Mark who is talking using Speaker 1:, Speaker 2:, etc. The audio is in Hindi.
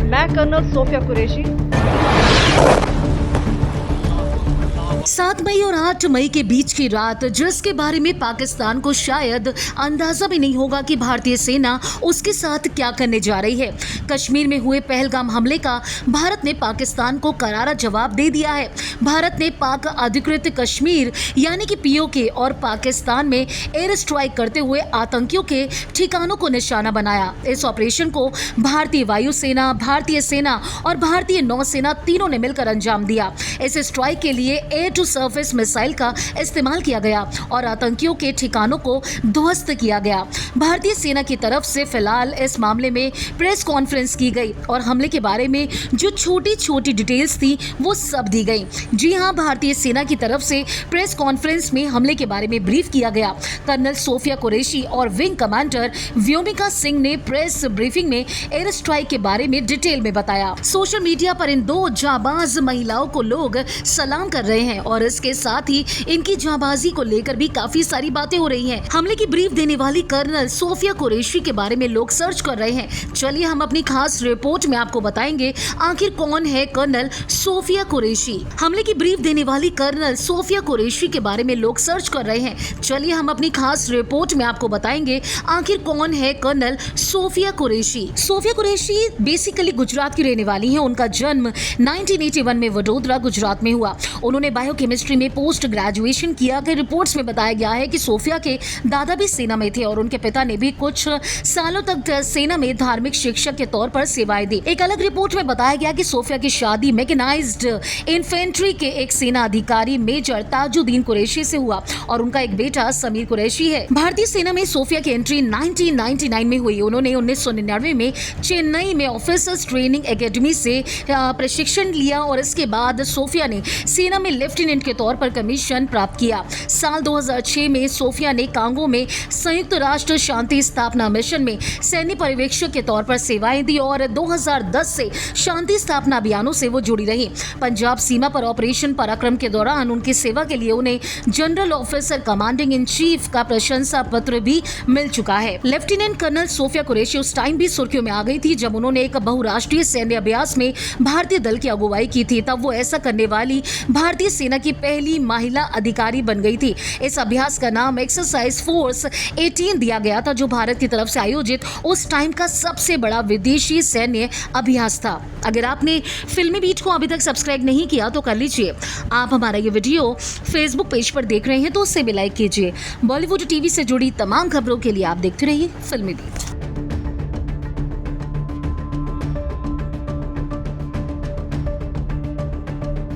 Speaker 1: मैं कर्नल सोफिया कुरैशी
Speaker 2: 7 मई और 8 मई के बीच की रात, जिसके बारे में पाकिस्तान को शायद अंदाजा भी नहीं होगा कि भारतीय सेना उसके साथ क्या करने जा रही है। कश्मीर में हुए पहलगाम हमले का भारत ने पाकिस्तान को करारा जवाब दे दिया है। भारत ने पाक अधिकृत कश्मीर यानी कि पीओके और पाकिस्तान में एयर स्ट्राइक करते हुए आतंकियों के ठिकानों को निशाना बनाया। इस ऑपरेशन को भारतीय वायुसेना, भारतीय सेना और भारतीय नौसेना तीनों ने मिलकर अंजाम दिया। इस स्ट्राइक के लिए एयर टू सरफेस मिसाइल का इस्तेमाल किया गया और आतंकियों के ठिकानों को ध्वस्त किया गया। भारतीय सेना की तरफ से फिलहाल इस मामले में प्रेस कॉन्फ्रेंस की गई और हमले के बारे में जो छोटी छोटी डिटेल्स थी वो सब दी गई। जी हां, भारतीय सेना की तरफ से प्रेस कॉन्फ्रेंस में हमले के बारे में ब्रीफ किया गया। कर्नल सोफिया कुरैशी और विंग कमांडर व्योमिका सिंह ने प्रेस ब्रीफिंग में एयर स्ट्राइक के बारे में डिटेल में बताया। सोशल मीडिया पर इन दो जाबाज महिलाओं को लोग सलाम कर रहे हैं और इसके साथ ही इनकी जाबाजी को लेकर भी काफी सारी बातें हो रही हैं। हमले की ब्रीफ देने वाली कर्नल सोफिया कुरैशी के बारे में लोग सर्च कर रहे हैं। चलिए हम अपनी खास रिपोर्ट में आपको बताएंगे आखिर कौन है कर्नल सोफिया कुरैशी। हमले की ब्रीफ देने वाली कर्नल सोफिया कुरैशी के बारे में लोग सर्च कर रहे हैं। चलिए हम अपनी खास रिपोर्ट में आपको बताएंगे आखिर कौन है कर्नल सोफिया कुरैशी। सोफिया कुरैशी बेसिकली गुजरात की रहने वाली है। उनका जन्म 1981 में वडोदरा गुजरात में हुआ। उन्होंने बायोकेमिस्ट्री में पोस्ट ग्रेजुएशन किया। कई रिपोर्ट्स में बताया गया है कि सोफिया के दादा भी सेना में थे और उनके पिता ने भी कुछ सालों तक सेना में धार्मिक शिक्षक के तौर पर सेवाएं दी। एक अलग रिपोर्ट में बताया गया कि सोफिया की शादी मैकेनाइज्ड इन्फेंट्री के एक सेना अधिकारी मेजर ताजुद्दीन कुरैशी से हुआ और उनका एक बेटा समीर कुरैशी है। भारतीय सेना में सोफिया की एंट्री 1999 में हुई। उन्होंने 1999 में चेन्नई में ऑफिसर्स ट्रेनिंग एकेडमी से प्रशिक्षण लिया और इसके बाद सोफिया ने सेना में लेफ्टिनेंट के तौर पर कमीशन प्राप्त किया। साल 2006 में सोफिया ने कांगो में संयुक्त राष्ट्र शांति स्थापना मिशन में सैन्य पर्यवेक्षक के तौर पर सेवाएं दी और 2010 से शांति स्थापना अभियानों से वो जुड़ी रही। पंजाब सीमा पर ऑपरेशन पराक्रम के दौरान उनकी सेवा के लिए उन्हें general officer commanding in chief का प्रशंसा पत्र भी मिल चुका है। लेफ्टिनेंट कर्नल सोफिया कुरैशी उस टाइम भी सुर्खियों में आ गई थी जब उन्होंने एक बहुराष्ट्रीय सैन्य अभ्यास में भारतीय दल की अगुवाई की थी। तब वो ऐसा करने वाली भारतीय सेना की पहली महिला अधिकारी बन गई थी। इस अभ्यास का नाम एक्सरसाइज फोर्स 18 दिया गया था, जो भारत की तरफ से आयोजित उस टाइम का सबसे बड़ा विदेशी सैन्य अभ्यास था। अगर आपने फिल्मी बीट को अभी तक सब्सक्राइब नहीं किया तो कर लीजिए। आप हमारा ये वीडियो फेसबुक पेज पर देख रहे हैं तो उससे भी लाइक कीजिए। बॉलीवुड टीवी से जुड़ी तमाम खबरों के लिए आप देखते रहिए फिल्मी बीट।